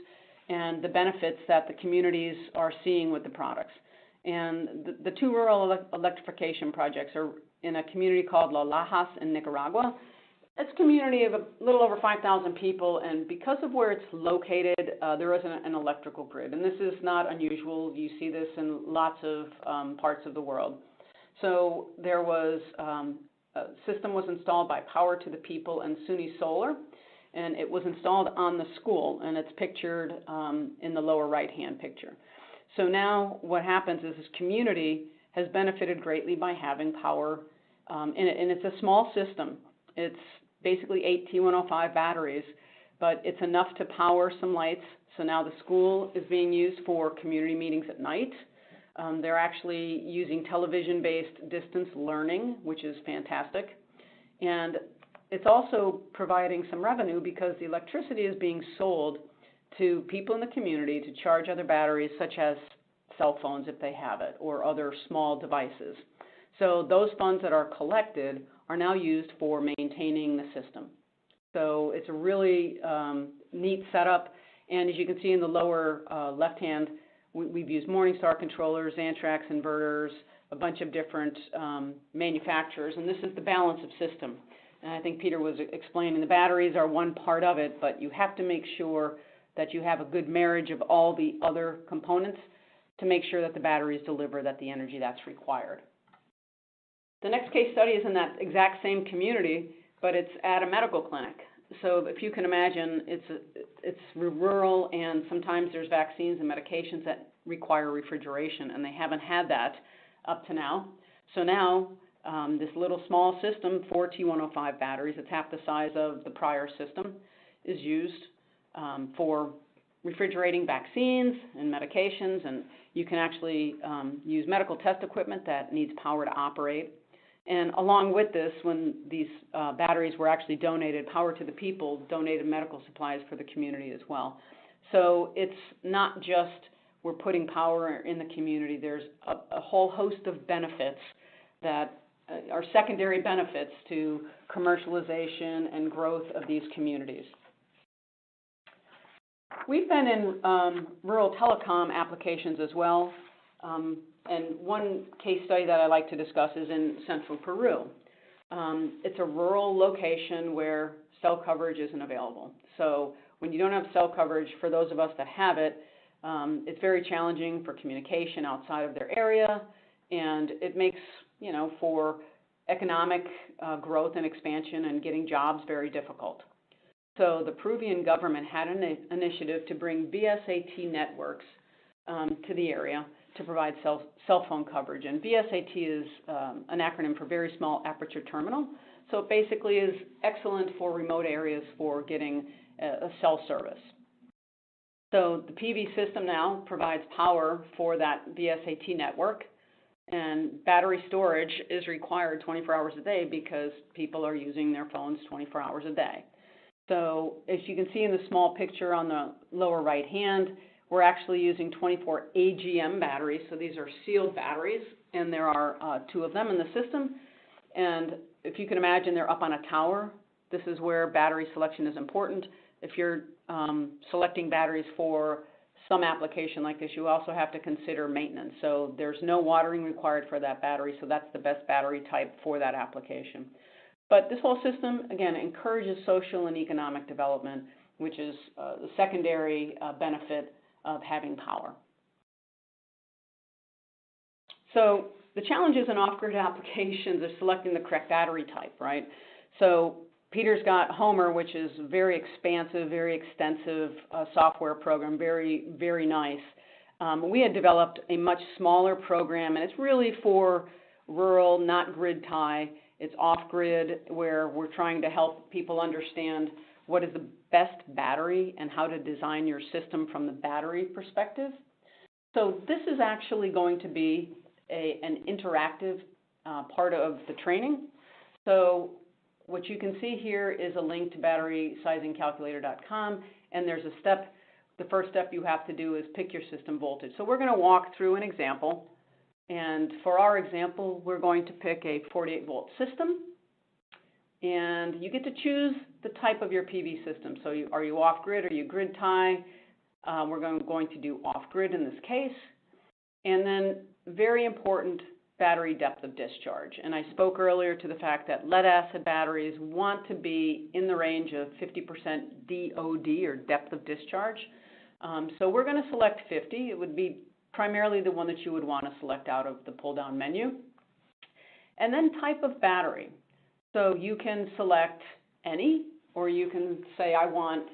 and the benefits that the communities are seeing with the products. And the 2 rural electrification projects are in a community called La Lajas in Nicaragua. It's a community of a little over 5,000 people, and because of where it's located, there isn't an electrical grid. And this is not unusual. You see this in lots of parts of the world. So there was a system was installed by Power to the People and SUNY Solar, and it was installed on the school, and it's pictured in the lower right-hand picture. So now what happens is this community has benefited greatly by having power in it, and it's a small system. It's basically 8 T105 batteries, but it's enough to power some lights. So now the school is being used for community meetings at night. They're actually using television-based distance learning, which is fantastic. And it's also providing some revenue because the electricity is being sold to people in the community to charge other batteries, such as cell phones if they have it, or other small devices. So those funds that are collected are now used for maintaining the system. So it's a really neat setup. And as you can see in the lower left hand, we've used Morningstar controllers, Antrax inverters, a bunch of different manufacturers, and this is the balance of system. And I think Peter was explaining the batteries are one part of it, but you have to make sure that you have a good marriage of all the other components to make sure that the batteries deliver the energy that's required. The next case study is in that exact same community, but it's at a medical clinic. So if you can imagine, it's rural, and sometimes there's vaccines and medications that require refrigeration, and they haven't had that up to now. So now this little small system, 4 T105 batteries, it's half the size of the prior system, is used for refrigerating vaccines and medications, and you can actually use medical test equipment that needs power to operate. And along with this, when these batteries were actually donated, Power to the People donated medical supplies for the community as well. So it's not just we're putting power in the community. There's a whole host of benefits that are secondary benefits to commercialization and growth of these communities. We've been in rural telecom applications as well. And one case study that I like to discuss is in central Peru. It's a rural location where cell coverage isn't available. So when you don't have cell coverage, for those of us that have it, it's very challenging for communication outside of their area, and it makes, for economic growth and expansion and getting jobs very difficult. So the Peruvian government had an initiative to bring VSAT networks to the area to provide cell phone coverage. And VSAT is an acronym for Very Small Aperture Terminal. So it basically is excellent for remote areas for getting a cell service. So the PV system now provides power for that VSAT network, and battery storage is required 24 hours a day because people are using their phones 24 hours a day. So as you can see in the small picture on the lower right hand, we're actually using 24 AGM batteries. So these are sealed batteries, and there are 2 of them in the system. And if you can imagine, they're up on a tower. This is where battery selection is important. If you're selecting batteries for some application like this, you also have to consider maintenance. So there's no watering required for that battery, so that's the best battery type for that application. But this whole system, again, encourages social and economic development, which is the secondary benefit of having power. So the challenges in off-grid applications are selecting the correct battery type, right? So Peter's got Homer, which is very expansive, very extensive software program, very, very nice. We had developed a much smaller program, and it's really for rural, not grid tie. It's off-grid, where we're trying to help people understand what is the best battery and how to design your system from the battery perspective. So this is actually going to be an interactive part of the training. So what you can see here is a link to batterysizingcalculator.com, and there's a step. The first step you have to do is pick your system voltage. So we're going to walk through an example, and for our example, we're going to pick a 48-volt system, and you get to choose the type of your PV system. So are you off-grid, are you grid tie? We're going to do off-grid in this case, and then very important, battery depth of discharge. And I spoke earlier to the fact that lead-acid batteries want to be in the range of 50% DOD, or depth of discharge. So we're going to select 50. It would be primarily the one that you would want to select out of the pull-down menu. And then type of battery. So you can select any, or you can say, I want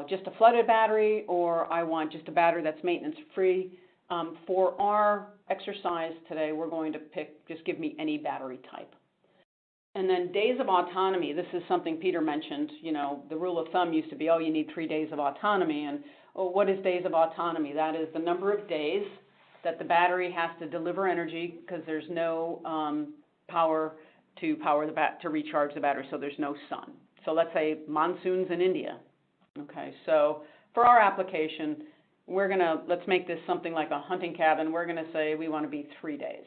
just a flooded battery, or I want just a battery that's maintenance-free. For our exercise today, we're going to pick, just give me any battery type. And then days of autonomy, this is something Peter mentioned. You know, the rule of thumb used to be, oh, you need 3 days of autonomy. And what is days of autonomy? That is the number of days that the battery has to deliver energy, because there's no power to recharge the battery, so there's no sun. So let's say monsoons in India. Okay, so for our application, let's make this something like a hunting cabin. We're gonna say we wanna be 3 days.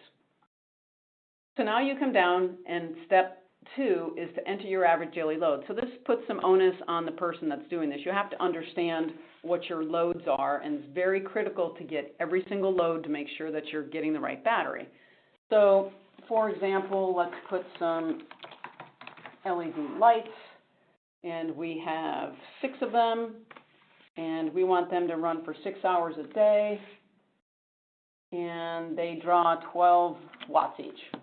So now you come down, and step 2 is to enter your average daily load. So this puts some onus on the person that's doing this. You have to understand what your loads are, and it's very critical to get every single load to make sure that you're getting the right battery. So for example, let's put some LED lights, and we have 6 of them. And we want them to run for 6 hours a day, and they draw 12 watts each.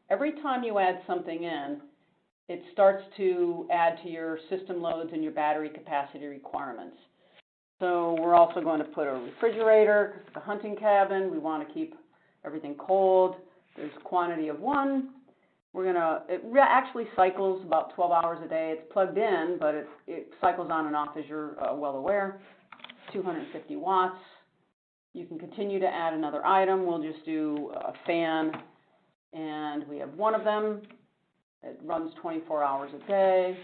Every time you add something in, it starts to add to your system loads and your battery capacity requirements. So we're also going to put a refrigerator, because it's a hunting cabin. We want to keep everything cold. There's quantity of 1. It actually cycles about 12 hours a day. It's plugged in, but it cycles on and off, as you're well aware. 250 watts. You can continue to add another item. We'll just do a fan, and we have 1 of them. It runs 24 hours a day,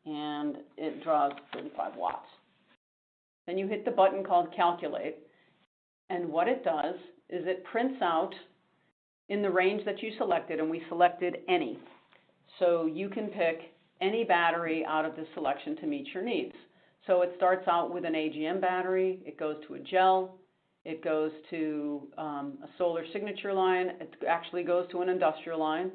and it draws 35 watts. Then you hit the button called Calculate, and what it does is it prints out in the range that you selected, and we selected any. So you can pick any battery out of this selection to meet your needs. So it starts out with an AGM battery, it goes to a gel, it goes to a solar signature line, it actually goes to an industrial line,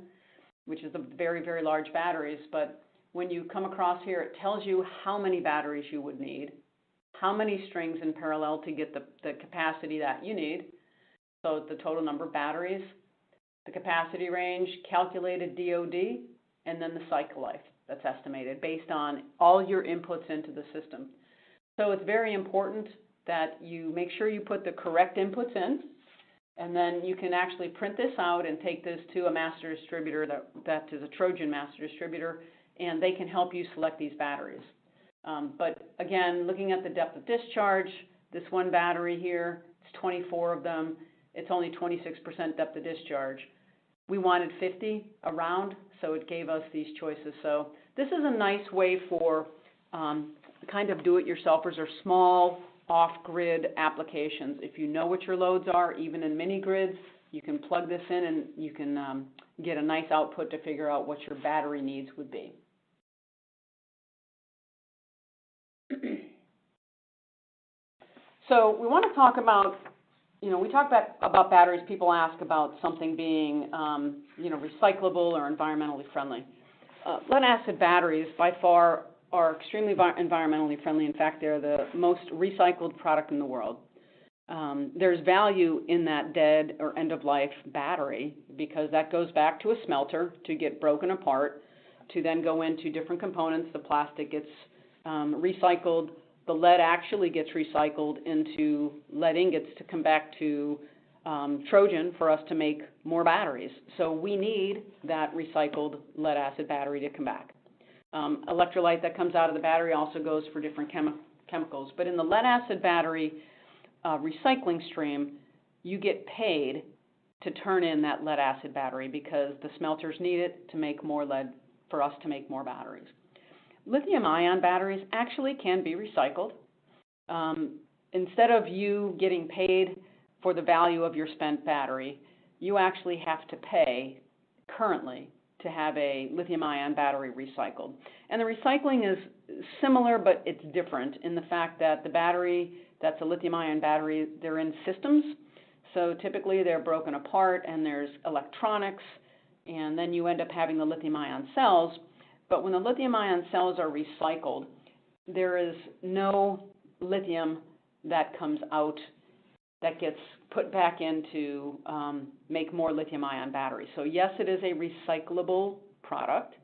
which is the very, very large batteries. But when you come across here, it tells you how many batteries you would need, how many strings in parallel to get the capacity that you need, so the total number of batteries, the capacity range, calculated DOD, and then the cycle life that's estimated based on all your inputs into the system. So it's very important that you make sure you put the correct inputs in, and then you can actually print this out and take this to a master distributor that is a Trojan master distributor, and they can help you select these batteries. But again, looking at the depth of discharge, this one battery here, it's 24 of them, it's only 26% depth of discharge. We wanted 50 around, so it gave us these choices. So this is a nice way for kind of do-it-yourselfers or small off-grid applications. If you know what your loads are, even in mini-grids, you can plug this in and you can get a nice output to figure out what your battery needs would be. So we want to talk about, we talk about batteries. People ask about something being, recyclable or environmentally friendly. lead acid batteries by far are extremely environmentally friendly. In fact, they're the most recycled product in the world. There's value in that dead or end-of-life battery because that goes back to a smelter to get broken apart, to then go into different components. The plastic gets recycled. The lead actually gets recycled into lead ingots to come back to Trojan for us to make more batteries. So we need that recycled lead acid battery to come back. Electrolyte that comes out of the battery also goes for different chemicals. But in the lead acid battery recycling stream, you get paid to turn in that lead acid battery because the smelters need it to make more lead for us to make more batteries. Lithium-ion batteries actually can be recycled. Instead of you getting paid for the value of your spent battery, you actually have to pay currently to have a lithium-ion battery recycled. And the recycling is similar, but it's different in the fact that the battery that's a lithium-ion battery, they're in systems. So typically they're broken apart and there's electronics, and then you end up having the lithium-ion cells. But when the lithium-ion cells are recycled, there is no lithium that comes out that gets put back into make more lithium-ion batteries. So yes, it is a recyclable product.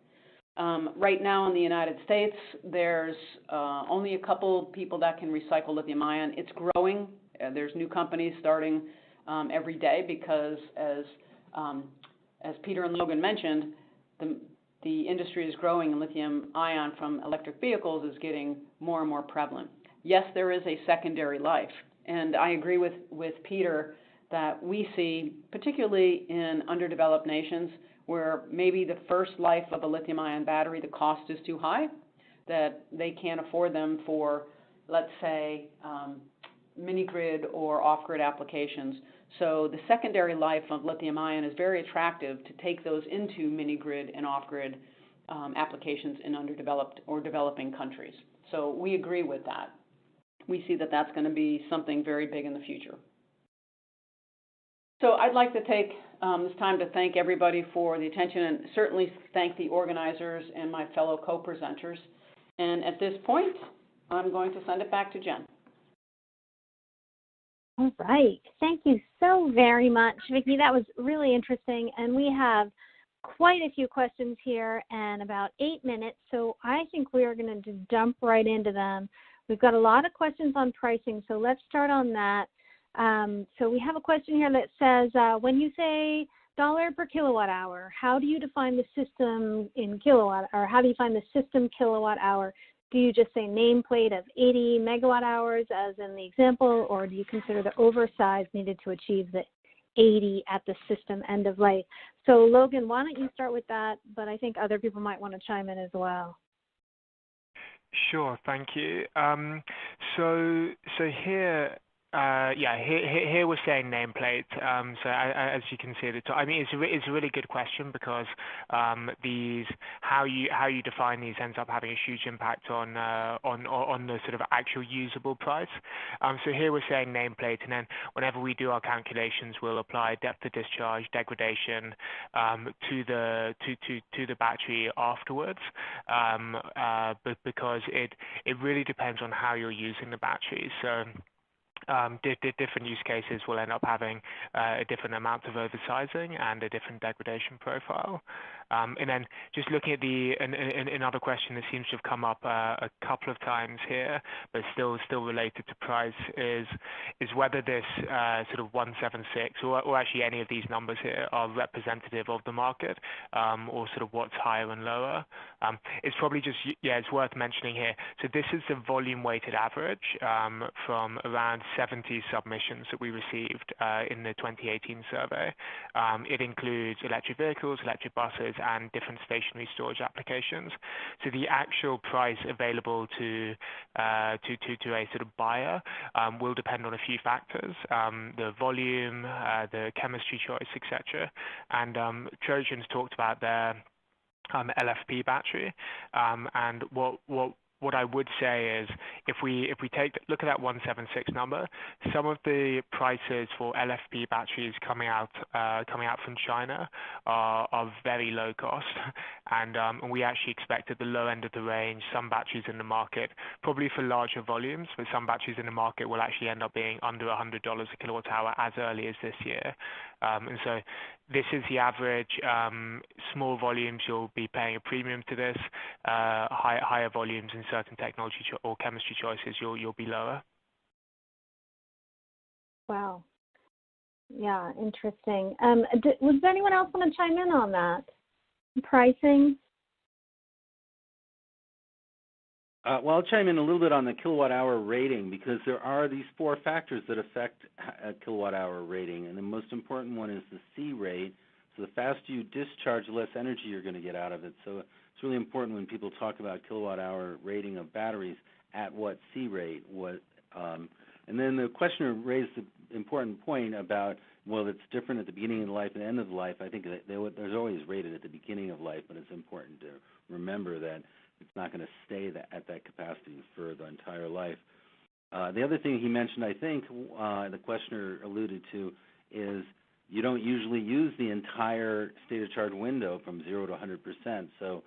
Right now in the United States, there's only a couple people that can recycle lithium-ion. It's growing. There's new companies starting every day because, as Peter and Logan mentioned, the industry is growing and lithium-ion from electric vehicles is getting more and more prevalent. Yes, there is a secondary life. And I agree with Peter that we see, particularly in underdeveloped nations, where maybe the first life of a lithium-ion battery, the cost is too high, that they can't afford them for, let's say, mini-grid or off-grid applications. So the secondary life of lithium-ion is very attractive to take those into mini-grid and off-grid applications in underdeveloped or developing countries. So we agree with that. We see that that's going to be something very big in the future. So I'd like to take this time to thank everybody for the attention and certainly thank the organizers and my fellow co-presenters. And at this point, I'm going to send it back to Jen. All right. Thank you so very much, Vicki. That was really interesting. And we have quite a few questions here and about 8 minutes. So I think we are going to just jump right into them. We've got a lot of questions on pricing, so let's start on that. So we have a question here that says, when you say dollar per kilowatt hour, how do you define the system in kilowatt, or how do you find the system kilowatt hour? Do you just say nameplate of 80 megawatt hours as in the example, or do you consider the oversize needed to achieve the 80 at the system end of life? So Logan, why don't you start with that, but I think other people might want to chime in as well. Sure, thank you. So here, here we're saying nameplate. So as you can see at the top, I mean, it's a really good question because how you define these ends up having a huge impact on the sort of actual usable price. So here we're saying nameplate, and then whenever we do our calculations, we'll apply depth of discharge, degradation to the battery afterwards, but because it really depends on how you're using the battery. So different use cases will end up having a different amount of oversizing and a different degradation profile. And then just looking at another question that seems to have come up a couple of times here, but still related to price, is whether this sort of 176 or actually any of these numbers here are representative of the market, or sort of what's higher and lower. It's probably just, it's worth mentioning here. So this is the volume weighted average from around 70 submissions that we received in the 2018 survey. It includes electric vehicles, electric buses, and different stationary storage applications. So the actual price available to a sort of buyer will depend on a few factors: the volume, the chemistry choice, etc. And Trojan's talked about their LFP battery, and what what I would say is if we look at that 176 number, some of the prices for LFP batteries coming out from China are very low cost, and we actually expect at the low end of the range some batteries in the market, probably for larger volumes, but some batteries in the market will actually end up being under $100 a kilowatt hour as early as this year. And so this is the average. Small volumes, you'll be paying a premium to this. Higher volumes in certain technology or chemistry choices, you'll be lower. Wow. Yeah, interesting. Was there anyone else want to chime in on that? Pricing? Well, I'll chime in a little bit on the kilowatt-hour rating because there are these 4 factors that affect a kilowatt-hour rating, and the most important one is the C rate. So the faster you discharge, the less energy you're going to get out of it. So it's really important when people talk about kilowatt-hour rating of batteries at what C rate. And then the questioner raised the important point about, well, it's different at the beginning of life and end of life. I think that there's always rated at the beginning of life, but it's important to remember that it's not going to stay at that capacity for the entire life. The other thing he mentioned, I think, the questioner alluded to, is you don't usually use the entire state of charge window from 0 to 100%. So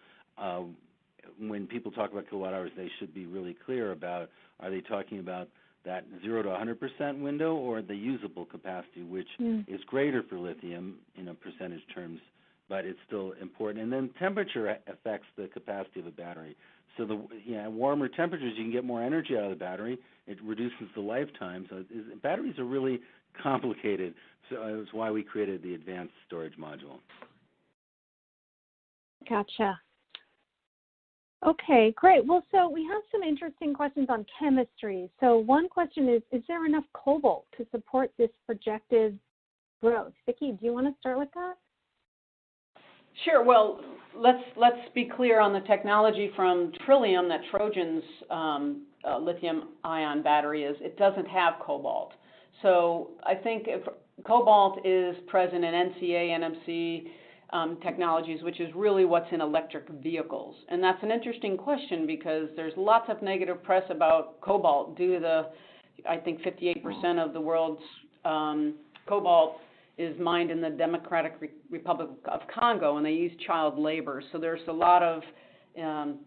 when people talk about kilowatt hours, they should be really clear about, are they talking about that 0 to 100% window or the usable capacity, which is greater for lithium in percentage terms, but it's still important. And then temperature affects the capacity of a battery. So warmer temperatures, you can get more energy out of the battery. It reduces the lifetime. So batteries are really complicated. So that's why we created the advanced storage module. Gotcha. Okay, great. Well, so we have some interesting questions on chemistry. So one question is there enough cobalt to support this projected growth? Vicki, do you want to start with that? Sure. Well, let's be clear on the technology from Trillium that Trojan's lithium-ion battery is. It doesn't have cobalt. So I think if cobalt is present in NCA, NMC technologies, which is really what's in electric vehicles. And that's an interesting question because there's lots of negative press about cobalt due to I think 58% of the world's cobalt is mined in the Democratic Republic of Congo, and they use child labor. So there's a lot of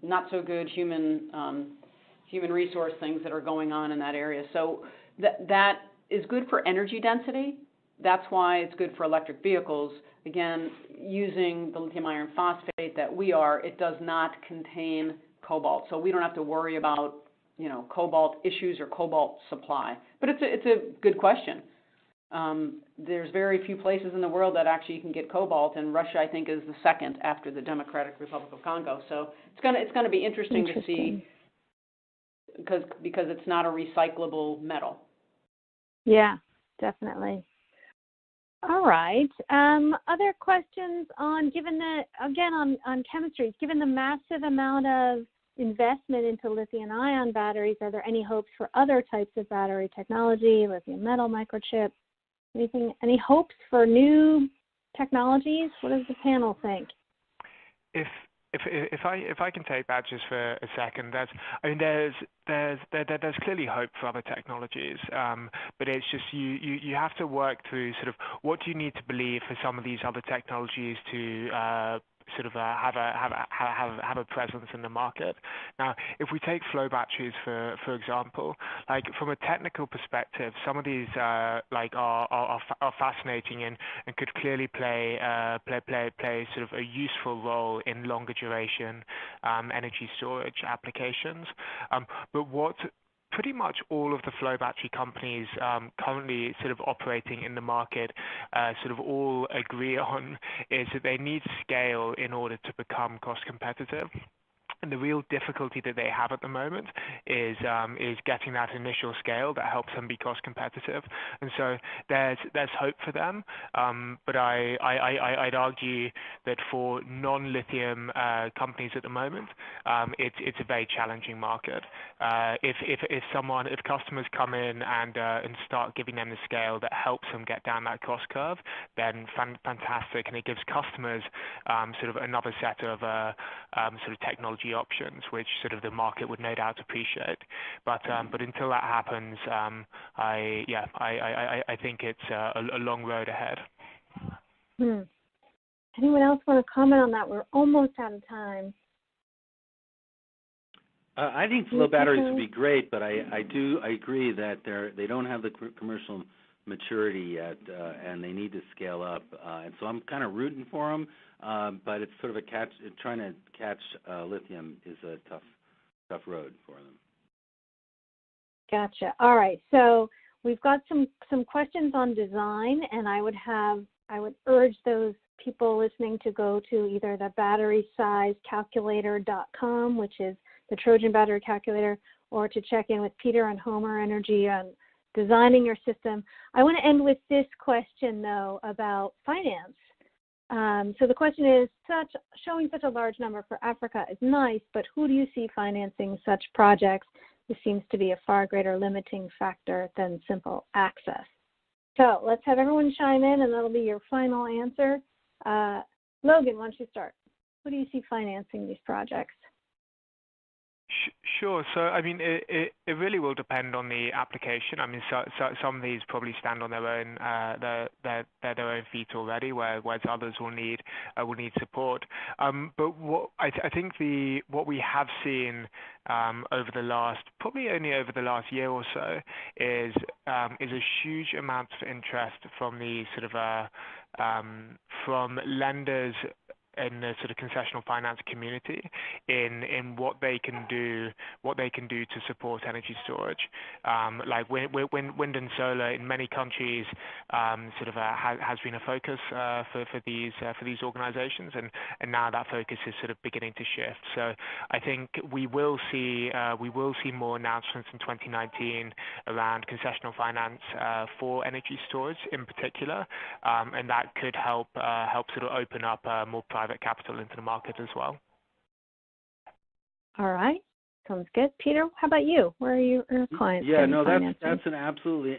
not so good human resource things that are going on in that area. So that is good for energy density. That's why it's good for electric vehicles. Again, using the lithium iron phosphate that we are, it does not contain cobalt. So we don't have to worry about, cobalt issues or cobalt supply. But it's a good question. There's very few places in the world that actually you can get cobalt, and Russia, I think, is the second after the Democratic Republic of Congo. So it's gonna be interesting to see because it's not a recyclable metal. Yeah, definitely. All right. Other questions on chemistry, given the massive amount of investment into lithium-ion batteries, are there any hopes for other types of battery technology, lithium metal, microchip? Any hopes for new technologies? What does the panel think? If I can take that just for a second, there's clearly hope for other technologies, but it's just you have to work through sort of what do you need to believe for some of these other technologies to have a presence in the market. Now, if we take flow batteries for example, like from a technical perspective, some of these are fascinating and could clearly play sort of a useful role in longer duration energy storage applications. But what pretty much all of the flow battery companies currently sort of operating in the market sort of all agree on is that they need scale in order to become cost competitive. And the real difficulty that they have at the moment is getting that initial scale that helps them be cost competitive. And so there's hope for them, but I'd argue that for non-lithium companies at the moment, it's a very challenging market. If customers come in and start giving them the scale that helps them get down that cost curve, then fantastic, and it gives customers sort of another set of sort of technology energy options, which sort of the market would no doubt appreciate. But until that happens, I think it's a long road ahead. Anyone else want to comment on that? We're almost out of time. I think flow batteries would be great, but I agree that they don't have the commercial maturity yet, and they need to scale up. And so I'm kind of rooting for them, but it's sort of trying to catch lithium is a tough road for them. Gotcha. All right. So we've got some questions on design, and I would urge those people listening to go to either the batterysizecalculator.com, which is the Trojan Battery Calculator, or to check in with Peter on Homer Energy on designing your system. I want to end with this question, though, about finance. So the question is, showing such a large number for Africa is nice, but who do you see financing such projects? This seems to be a far greater limiting factor than simple access. So let's have everyone chime in, and that'll be your final answer. Logan, why don't you start? Who do you see financing these projects? Sure. So, I mean, it really will depend on the application. I mean, so some of these probably stand on their own their own feet already, whereas others will need support. But what I think what we have seen over the last year or so is a huge amount of interest from the sort of from lenders in the sort of concessional finance community in what they can do to support energy storage. Like wind and solar in many countries sort of has been a focus for these organizations, and now that focus is sort of beginning to shift. So I think we will see more announcements in 2019 around concessional finance for energy storage in particular, and that could help sort of open up more private capital into the market as well. All right, sounds good. Peter, how about you? Where are your clients? Yeah, no, that's an absolutely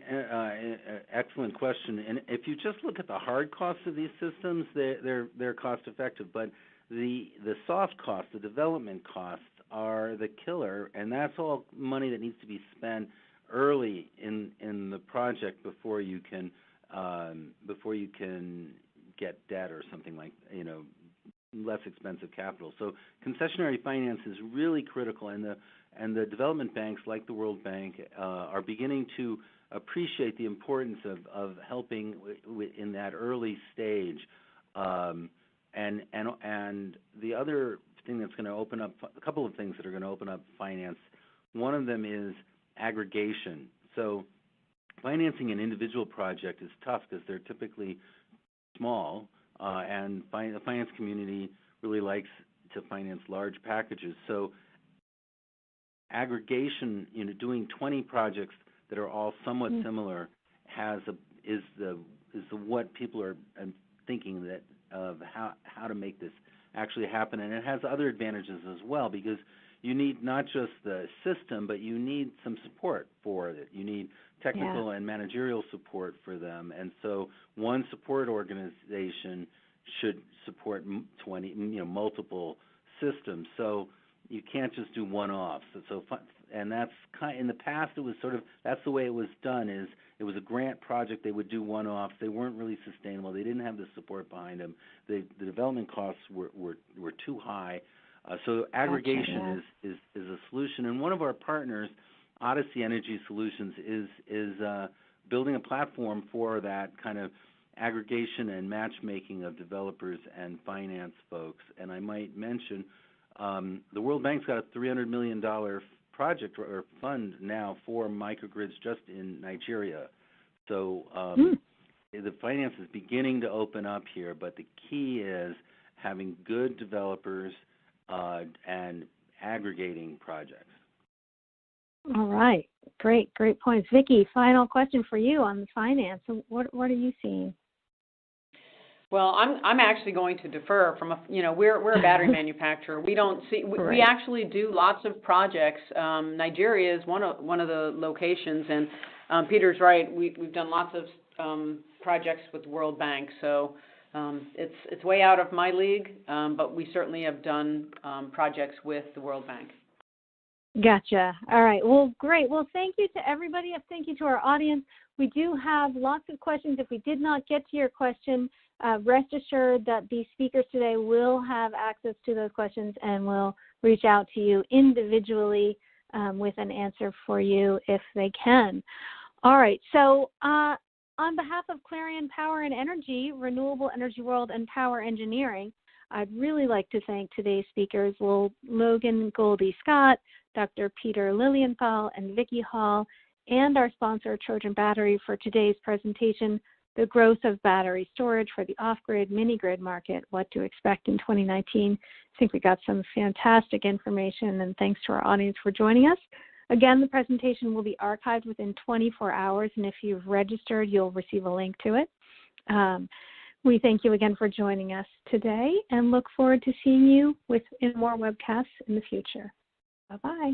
excellent question. And if you just look at the hard costs of these systems, they're cost effective, but the soft costs, the development costs, are the killer, and that's all money that needs to be spent early in the project before you can get debt or something like, less expensive capital. So concessionary finance is really critical, and the development banks like the World Bank are beginning to appreciate the importance of helping in that early stage. And the other thing that's going to open up, a couple of things that are going to open up finance, one of them is aggregation. So financing an individual project is tough because they're typically small, and the finance community really likes to finance large packages. So aggregation, doing 20 projects that are all somewhat similar is what people are thinking that of how to make this actually happen, and it has other advantages as well, because you need not just the system, but you need some support for it. You need technical and managerial support for them, and so one support organization should support multiple systems. So you can't just do one-offs. And that's in the past it was that's the way it was done. Is it was a grant project, they would do one-offs. They weren't really sustainable. They didn't have the support behind them. The development costs were too high. So aggregation is a solution. And one of our partners, Odyssey Energy Solutions, is building a platform for that kind of aggregation and matchmaking of developers and finance folks. And I might mention the World Bank's got a $300 million project or fund now for microgrids just in Nigeria. So the finance is beginning to open up here, but the key is having good developers and aggregating projects. All right, great points. Vicki, final question for you on the finance. What are you seeing? Well, I'm actually going to defer from we're a battery manufacturer. We don't see we actually do lots of projects. Nigeria is one of the locations, and Peter's right. We've done lots of projects with the World Bank. So It's way out of my league, but we certainly have done projects with the World Bank. Gotcha. All right. Well, great. Well, thank you to everybody. Thank you to our audience. We do have lots of questions. If we did not get to your question, rest assured that the speakers today will have access to those questions and will reach out to you individually with an answer for you if they can. All right. So on behalf of Clarion Power and Energy, Renewable Energy World, and Power Engineering, I'd really like to thank today's speakers, Logan Goldie Scott, Dr. Peter Lilienthal, and Vicki Hall, and our sponsor, Trojan Battery, for today's presentation, The Growth of Battery Storage for the Off-Grid Mini-Grid Market, What to Expect in 2019. I think we got some fantastic information, and thanks to our audience for joining us. Again, the presentation will be archived within 24 hours, and if you've registered, you'll receive a link to it. We thank you again for joining us today and look forward to seeing you in more webcasts in the future. Bye-bye.